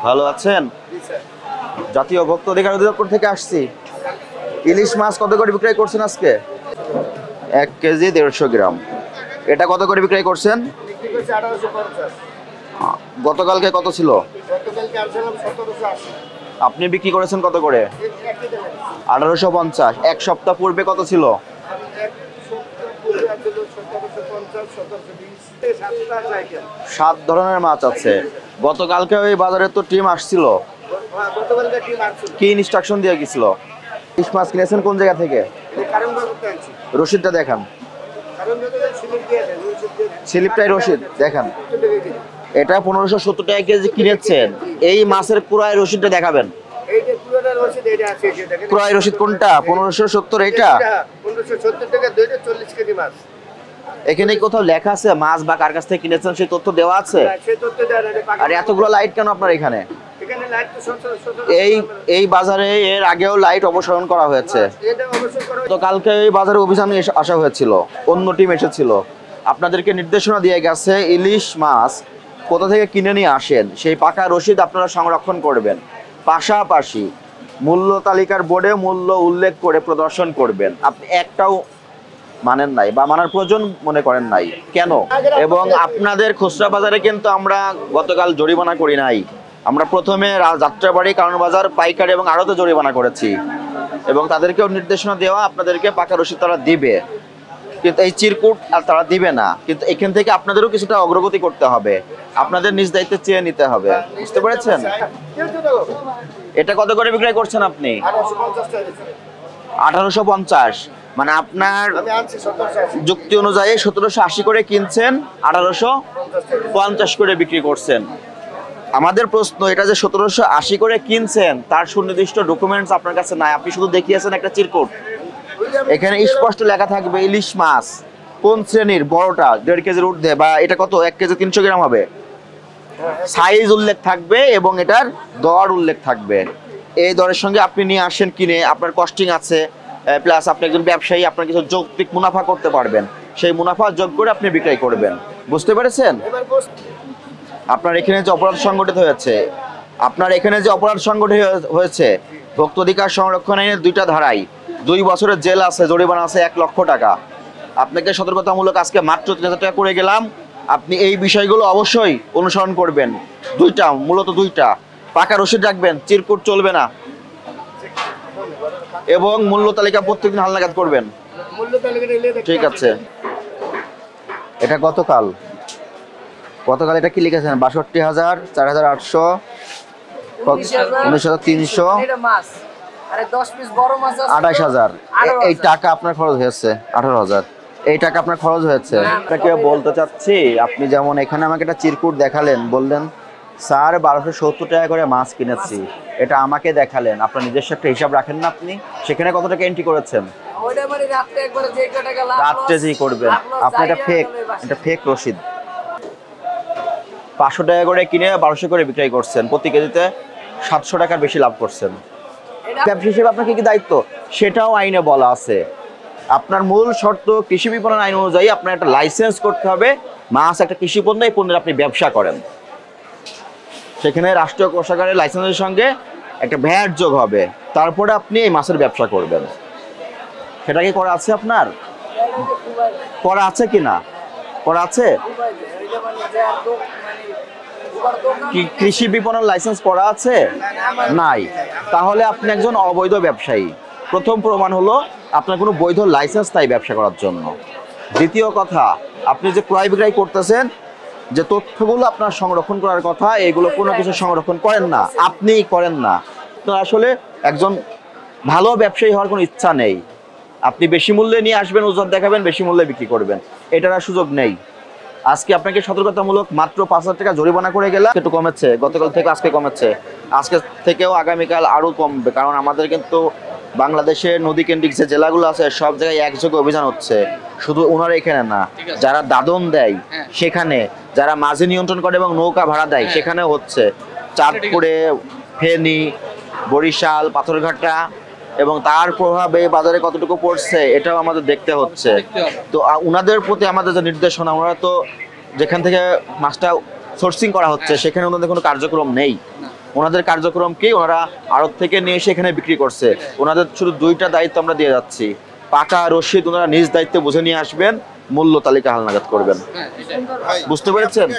ভালো আছেন? জাতীয় ভোক্তা অধিকার অধিদপ্তর থেকে আসছি। ইলিশ মাছ কত করে বিক্রয় করছেন আজকে? 1 কেজি 150 গ্রাম। এটা কত করে বিক্রয় করছেন? গতকালকে কত ছিল? আপনি বিক্রি করেছেন কত করে? 1850। এক সপ্তাহ পূর্বে কত ছিল? 7 ধরনের মাছ আছে। গতকালকে ওই বাজারে তো টিম আসছিল, কি ইনস্ট্রাকশন দিয়ে গেছিল? ইলিশ মাছ কিনেছেন কোন জায়গা থেকে? রসিদটা দেখান। স্লিপটাই রসিদ দেখান। এটা 1570 টাকা কেজি কিনেছেন। এই মাছের পুরাই রসিদটা দেখাবেন। ক্রয় রসিদ কোনটা? 1570। এটা 1570 টাকা 40 কেজি মাছ। এখানে কোথাও লেখা আছে মাছ বা কার কাছ থেকে কিনেছেন সেই তথ্য দেওয়া আছে? আর এতগুলো লাইট কেন আপনার এখানে? এই বাজারে এর আগেও লাইট অপসারণ করা হয়েছে। তো কালকে এই বাজারে অভিযানে আসা হয়েছিল, অন্য টিম এসেছিল, আপনাদেরকে নির্দেশনা দিয়ে গেছে ইলিশ মাছ কোথা থেকে কিনে নিয়ে আসেন সেই পাকা রসিদ আপনারা সংরক্ষণ করবেন। পাশাপাশি মূল্য তালিকার বোর্ডে মূল্য উল্লেখ করে প্রদর্শন করবেন। আপনি একটাও মানেন নাই বা মানার প্রয়োজন মনে করেন নাই কেন? এবং আপনাদের খুচরা বাজারে কিন্তু আমরা গতকাল জরিমানা করি নাই। আমরা প্রথমে যাত্রাবাড়ি, কারণ বাজার, পাইকারি এবং আড়তে জরিমানা করেছি এবং তাদেরকেও নির্দেশনা দেওয়া আপনাদেরকে পাকা রসিদ তারা দিবে, কিন্তু এই চিরকুট আর তারা দিবে না। কিন্তু এখান থেকে আপনাদেরও কিছুটা অগ্রগতি করতে হবে, আপনাদের নিজ দায়িত্বে চেয়ে নিতে হবে। বুঝতে পেরেছেন? এটা কত করে বিক্রয় করছেন আপনি? 1850। মানে আপনার যুক্তি অনুযায়ী 1780 করে কিনছেন, 1850 করে বিক্রি করছেন। আমাদের প্রশ্ন, এটা যে 1780 করে কিনছেন তার সুনির্দিষ্ট ডকুমেন্টস আপনার কাছে নাই, আপনি শুধু দেখিয়েছেন একটা চিরকুট। এখানে স্পষ্ট লেখা থাকবে ইলিশ মাছ কোন শ্রেণীর, বড়টা 1.5 কেজির ঊর্ধ্বে, বা এটা কত 1 কেজি 300 গ্রাম হবে, সাইজ উল্লেখ থাকবে এবং এটার দর উল্লেখ থাকবে। এই দরের সঙ্গে আপনি নিয়ে আসেন কিনে, আপনার কস্টিং আছে, প্লাস আপনি একজন ব্যবসায়ী, আপনার কিছু যৌক্তিক মুনাফা করতে পারবেন, সেই মুনাফা যোগ করে আপনি বিক্রয় করবেন। বুঝতে পেরেছেন? আপনার এখানে যে অপরাধ সংগঠিত হয়েছে, ভোক্তা অধিকার সংরক্ষণ আইনের 2টা ধারায় 2 বছরের জেল আছে, জরিমানা আছে 1 লক্ষ টাকা। আপনাকে সতর্কতামূলক আজকে মাত্র 3000 টাকা করে গেলাম। আপনি এই বিষয়গুলো অবশ্যই অনুসরণ করবেন। মূলত দুইটা পাকা রসিদ রাখবেন, চিরকুট চলবে না, এবং মূল্য তালিকা প্রত্যেকদিন হালনাগাদ করবেন। ঠিক আছে। এটা গতকাল এটা কি লিখেছেন? 62,000, 4,800, 19,300, 28,000। এই টাকা আপনার খরচ হয়েছে 18,000। এই টাকা আপনার খরচ হয়েছে। আপনাকে বলতে চাচ্ছি, আপনি যেমন এখানে আমাকে একটা চিরকুট দেখালেন, বললেন স্যার 1270 টাকা করে মাছ কিনেছি, এটা আমাকে দেখালেন, আপনার নিজস্ব একটা হিসাব রাখেন না আপনি? সেখানে কত টাকা এন্ট্রি করেছেন? রাত্রে যেই করবেন আপনি, এটা ফেক রসিদ। 500 টাকা করে কিনে 1200 করে বিক্রয় করছেন, প্রতি কেজিতে 700 টাকার বেশি লাভ করছেন। ব্যবসা হিসেবে আপনার কি দায়িত্ব সেটাও আইনে বলা আছে। আপনার মূল শর্ত কৃষি বিপণন আইন অনুযায়ী আপনার একটা লাইসেন্স করতে হবে। মাছ একটা কৃষি পণ্য, এই পণ্যের আপনি ব্যবসা করেন, সেখানে রাষ্ট্রীয় কোষাগারের লাইসেন্সের সঙ্গে একটা ভ্যাট যোগ হবে, তারপরে আপনি এই মাছের ব্যবসা করবেন। সেটা কি করা আছে আপনার? করা আছে কি না? করা আছে? কি কৃষি বিপণন লাইসেন্স করা আছে? নাই। তাহলে আপনি একজন অবৈধ ব্যবসায়ী। প্রথম প্রমাণ হলো আপনার কোনো বৈধ লাইসেন্স নাই ব্যবসা করার জন্য। দ্বিতীয় কথা, আপনি যে ক্রয় বিক্রয় করতেছেন, যে তথ্যগুলো আপনার সংরক্ষণ করার কথা, এগুলো কোনো কিছু সংরক্ষণ করেন না, আপনিই করেন না। তো আসলে একজন ভালো ব্যবসায়ী হওয়ার কোনো ইচ্ছা নেই। আপনি বেশি মূল্যে নিয়ে আসবেন, ওজন দেখাবেন, বেশি মূল্যে বিক্রি করবেন, এটার আর সুযোগ নেই। আজকে আপনাকে সতর্কতামূলক মাত্র 5,000 টাকা জরিমানা করে গেলাম। একটু কমেছে, গতকাল থেকে আজকে কমেছে, আজকে থেকেও আগামীকাল আরও কমবে, কারণ আমাদের কিন্তু বাংলাদেশের নদী কেন্দ্রিক যে জেলাগুলো আছে সব জায়গায় একযোগে অভিযান হচ্ছে। শুধু ওনারা এখানে না, যারা দাদন দেয় সেখানে, যারা মাঝি নিয়ন্ত্রণ করে এবং নৌকা ভাড়া দেয় সেখানেও হচ্ছে। চাঁদপুরে, ফেনী, বরিশাল, পাথরঘাটা, এবং তার প্রভাবে বাজারে কতটুকু পড়ছে এটাও আমাদের দেখতে হচ্ছে। তো ওনাদের প্রতি আমাদের যে নির্দেশনা, ওনারা তো যেখান থেকে মাছটা সোর্সিং করা হচ্ছে সেখানে ওনাদের কোনো কার্যক্রম নেই। ওনাদের কার্যক্রম কি, ওনারা আড়ত থেকে নিয়ে এসে এখানে বিক্রি করছে। ওনাদের শুধু দুইটা দায়িত্ব আমরা দিয়ে যাচ্ছি, পাকা রসিদ ওনারা নিজ দায়িত্বে বুঝে নিয়ে আসবেন, মূল্য তালিকা হালনাগাদ করবেন। বুঝতে পেরেছেন?